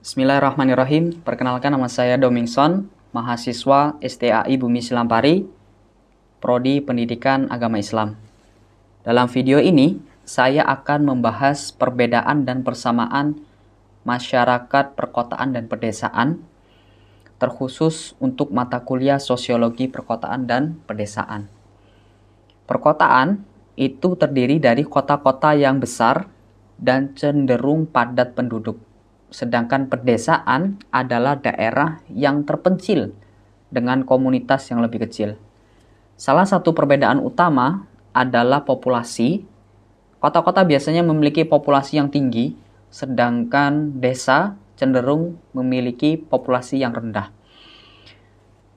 Bismillahirrahmanirrahim. Perkenalkan, nama saya Domingson, mahasiswa STAI Bumi Silampari, Prodi Pendidikan Agama Islam. Dalam video ini, saya akan membahas perbedaan dan persamaan masyarakat perkotaan dan pedesaan, terkhusus untuk mata kuliah Sosiologi Perkotaan dan Pedesaan. Perkotaan itu terdiri dari kota-kota yang besar dan cenderung padat penduduk. Sedangkan pedesaan adalah daerah yang terpencil dengan komunitas yang lebih kecil. Salah satu perbedaan utama adalah populasi. Kota-kota biasanya memiliki populasi yang tinggi, sedangkan desa cenderung memiliki populasi yang rendah.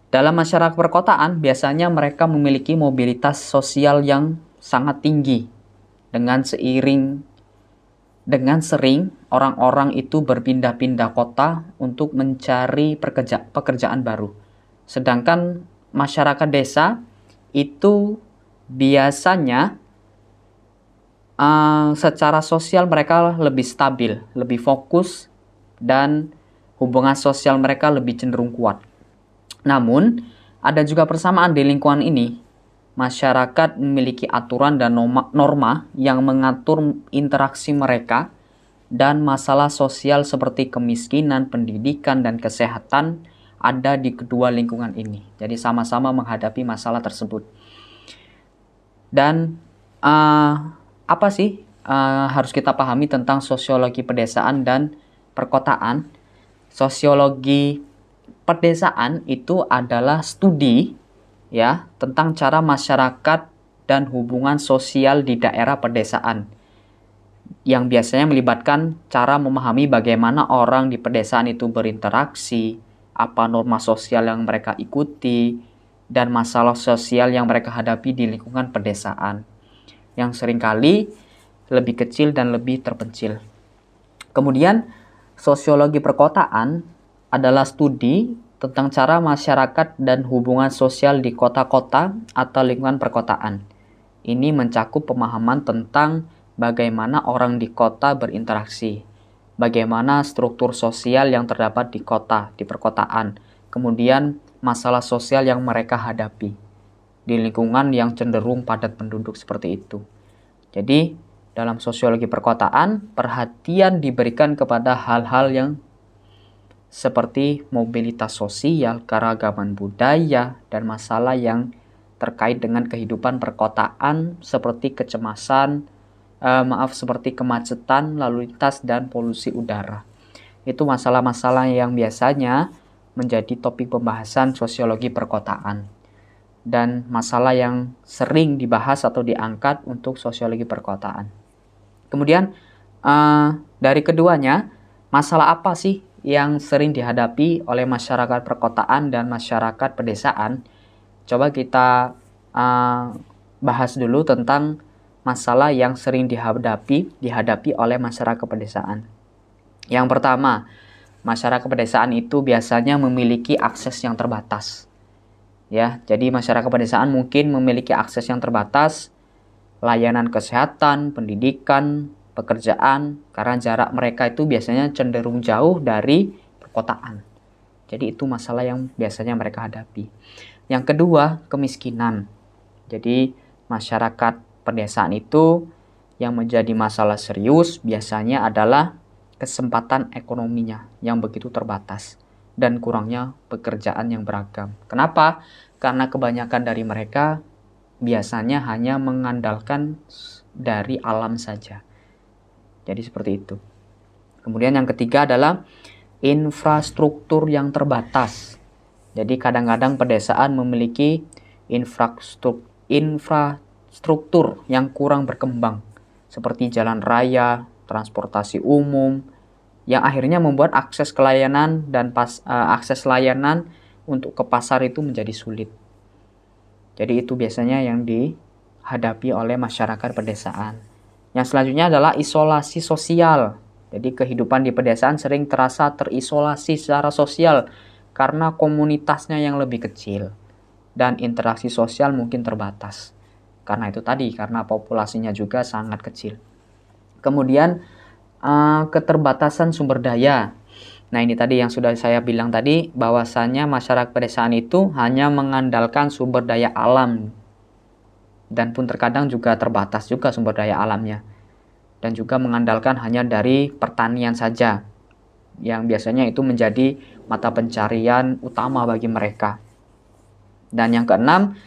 Dalam masyarakat perkotaan, biasanya mereka memiliki mobilitas sosial yang sangat tinggi. Dengan sering orang-orang itu berpindah-pindah kota untuk mencari pekerjaan baru. Sedangkan masyarakat desa itu biasanya secara sosial mereka lebih stabil, lebih fokus, dan hubungan sosial mereka lebih cenderung kuat. Namun, ada juga persamaan di lingkungan ini. Masyarakat memiliki aturan dan norma yang mengatur interaksi mereka, dan masalah sosial seperti kemiskinan, pendidikan, dan kesehatan ada di kedua lingkungan ini. Jadi sama-sama menghadapi masalah tersebut. Dan apa sih harus kita pahami tentang sosiologi pedesaan dan perkotaan? Sosiologi pedesaan itu adalah studi tentang cara masyarakat dan hubungan sosial di daerah pedesaan, yang biasanya melibatkan cara memahami bagaimana orang di pedesaan itu berinteraksi, apa norma sosial yang mereka ikuti, dan masalah sosial yang mereka hadapi di lingkungan pedesaan, yang seringkali lebih kecil dan lebih terpencil. Kemudian, sosiologi perkotaan adalah studi tentang cara masyarakat dan hubungan sosial di kota-kota atau lingkungan perkotaan. Ini mencakup pemahaman tentang bagaimana orang di kota berinteraksi, bagaimana struktur sosial yang terdapat di kota, di perkotaan, kemudian masalah sosial yang mereka hadapi di lingkungan yang cenderung padat penduduk seperti itu. Jadi, dalam sosiologi perkotaan, perhatian diberikan kepada hal-hal yang seperti mobilitas sosial, keragaman budaya, dan masalah yang terkait dengan kehidupan perkotaan seperti seperti kemacetan, lalu lintas, dan polusi udara. Itu masalah-masalah yang biasanya menjadi topik pembahasan sosiologi perkotaan, dan masalah yang sering dibahas atau diangkat untuk sosiologi perkotaan. Kemudian dari keduanya, masalah apa sih yang sering dihadapi oleh masyarakat perkotaan dan masyarakat pedesaan? Coba kita bahas dulu tentang masalah yang sering dihadapi oleh masyarakat pedesaan. Yang pertama, masyarakat pedesaan itu biasanya memiliki akses yang terbatas. Jadi masyarakat pedesaan mungkin memiliki akses yang terbatas, layanan kesehatan, pendidikan, pekerjaan, karena jarak mereka itu biasanya cenderung jauh dari perkotaan. Jadi itu masalah yang biasanya mereka hadapi. Yang kedua, kemiskinan. Jadi masyarakat pedesaan itu yang menjadi masalah serius biasanya adalah kesempatan ekonominya yang begitu terbatas dan kurangnya pekerjaan yang beragam. Kenapa? Karena kebanyakan dari mereka biasanya hanya mengandalkan dari alam saja. Jadi seperti itu. Kemudian yang ketiga adalah infrastruktur yang terbatas. Jadi kadang-kadang pedesaan memiliki infrastruktur yang kurang berkembang, seperti jalan raya, transportasi umum, yang akhirnya membuat akses layanan untuk ke pasar itu menjadi sulit. Jadi itu biasanya yang dihadapi oleh masyarakat pedesaan. Yang selanjutnya adalah isolasi sosial. Jadi kehidupan di pedesaan sering terasa terisolasi secara sosial karena komunitasnya yang lebih kecil dan interaksi sosial mungkin terbatas. Karena itu tadi, karena populasinya juga sangat kecil. Kemudian keterbatasan sumber daya. Nah, ini tadi yang sudah saya bilang tadi, bahwasannya masyarakat pedesaan itu hanya mengandalkan sumber daya alam, dan pun terkadang juga terbatas juga sumber daya alamnya, dan juga mengandalkan hanya dari pertanian saja, yang biasanya itu menjadi mata pencarian utama bagi mereka. Dan yang keenam,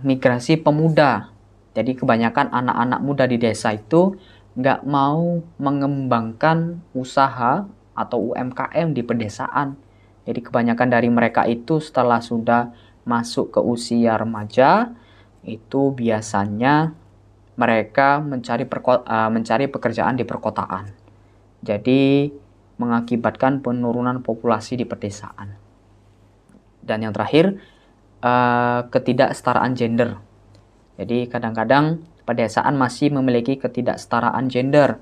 migrasi pemuda. Jadi kebanyakan anak-anak muda di desa itu nggak mau mengembangkan usaha atau UMKM di pedesaan. Jadi kebanyakan dari mereka itu setelah sudah masuk ke usia remaja, itu biasanya mereka mencari pekerjaan di perkotaan. Jadi mengakibatkan penurunan populasi di pedesaan. Dan yang terakhir, ketidaksetaraan gender. Jadi kadang-kadang pedesaan masih memiliki ketidaksetaraan gender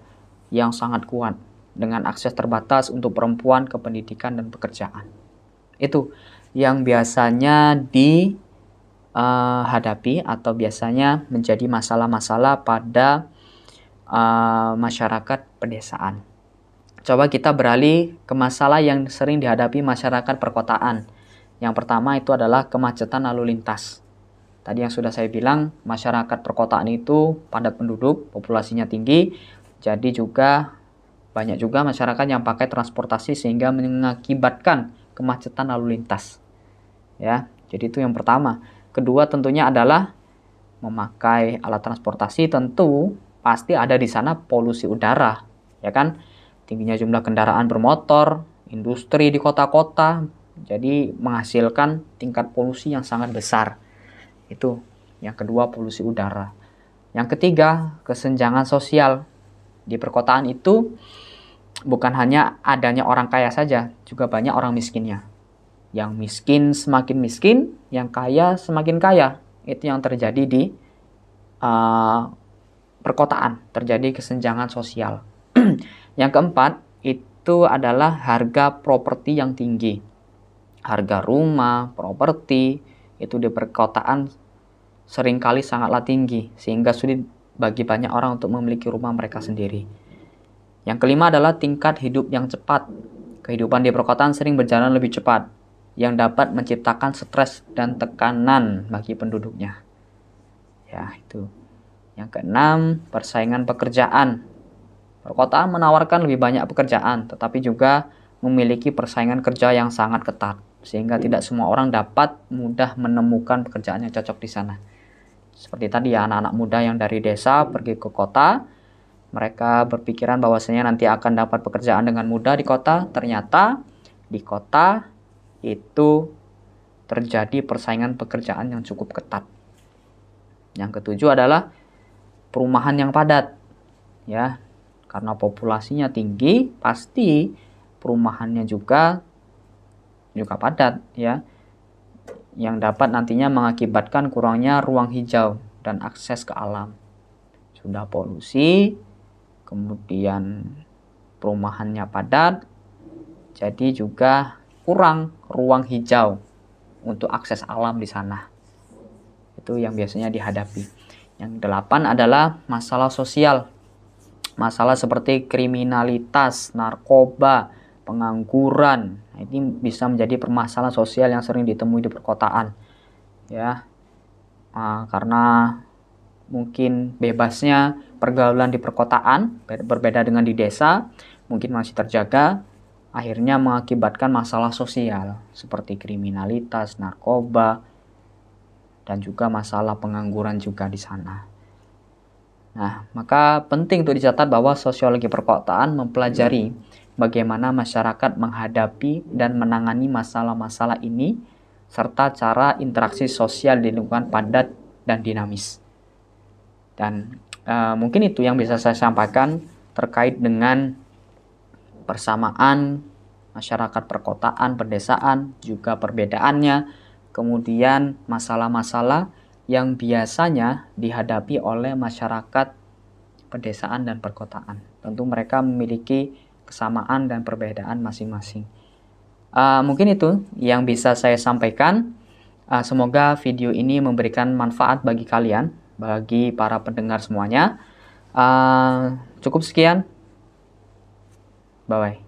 yang sangat kuat, dengan akses terbatas untuk perempuan ke pendidikan dan pekerjaan. Itu yang biasanya dihadapi atau biasanya menjadi masalah-masalah pada masyarakat pedesaan. Coba kita beralih ke masalah yang sering dihadapi masyarakat perkotaan. Yang pertama itu adalah kemacetan lalu lintas. Tadi yang sudah saya bilang, masyarakat perkotaan itu padat penduduk, populasinya tinggi, jadi juga banyak juga masyarakat yang pakai transportasi sehingga mengakibatkan kemacetan lalu lintas. Ya, jadi itu yang pertama. Kedua tentunya adalah memakai alat transportasi, tentu pasti ada di sana polusi udara, ya kan? Tingginya jumlah kendaraan bermotor, industri di kota-kota, jadi menghasilkan tingkat polusi yang sangat besar. Itu yang kedua, polusi udara. Yang ketiga, kesenjangan sosial. Di perkotaan itu bukan hanya adanya orang kaya saja, juga banyak orang miskinnya. Yang miskin semakin miskin, yang kaya semakin kaya. Itu yang terjadi di perkotaan, terjadi kesenjangan sosial. Yang keempat, itu adalah harga properti yang tinggi. Harga rumah, properti, itu di perkotaan seringkali sangatlah tinggi, sehingga sulit bagi banyak orang untuk memiliki rumah mereka sendiri. Yang kelima adalah tingkat hidup yang cepat. Kehidupan di perkotaan sering berjalan lebih cepat, yang dapat menciptakan stres dan tekanan bagi penduduknya. Ya, itu. Yang keenam, persaingan pekerjaan. Perkotaan menawarkan lebih banyak pekerjaan, tetapi juga memiliki persaingan kerja yang sangat ketat, sehingga tidak semua orang dapat mudah menemukan pekerjaan yang cocok di sana. Seperti tadi ya, anak-anak muda yang dari desa pergi ke kota, mereka berpikiran bahwasanya nanti akan dapat pekerjaan dengan mudah di kota. Ternyata di kota itu terjadi persaingan pekerjaan yang cukup ketat. Yang ketujuh adalah perumahan yang padat. Ya, karena populasinya tinggi, pasti perumahannya juga padat, ya, yang dapat nantinya mengakibatkan kurangnya ruang hijau dan akses ke alam. Sudah polusi, kemudian perumahannya padat, jadi juga kurang ruang hijau untuk akses alam di sana. Itu yang biasanya dihadapi. Yang delapan adalah masalah sosial. Masalah seperti kriminalitas, narkoba, pengangguran. Ini bisa menjadi permasalahan sosial yang sering ditemui di perkotaan. Ya, karena mungkin bebasnya pergaulan di perkotaan berbeda dengan di desa, mungkin masih terjaga, akhirnya mengakibatkan masalah sosial seperti kriminalitas, narkoba, dan juga masalah pengangguran juga di sana. Nah, maka penting untuk dicatat bahwa sosiologi perkotaan mempelajari bagaimana masyarakat menghadapi dan menangani masalah-masalah ini, serta cara interaksi sosial di lingkungan padat dan dinamis. Dan mungkin itu yang bisa saya sampaikan terkait dengan persamaan masyarakat perkotaan, pedesaan, juga perbedaannya, kemudian masalah-masalah yang biasanya dihadapi oleh masyarakat pedesaan dan perkotaan. Tentu mereka memiliki kesamaan dan perbedaan masing-masing. Mungkin itu yang bisa saya sampaikan. Semoga video ini memberikan manfaat bagi kalian, bagi para pendengar semuanya. Cukup sekian. Bye-bye.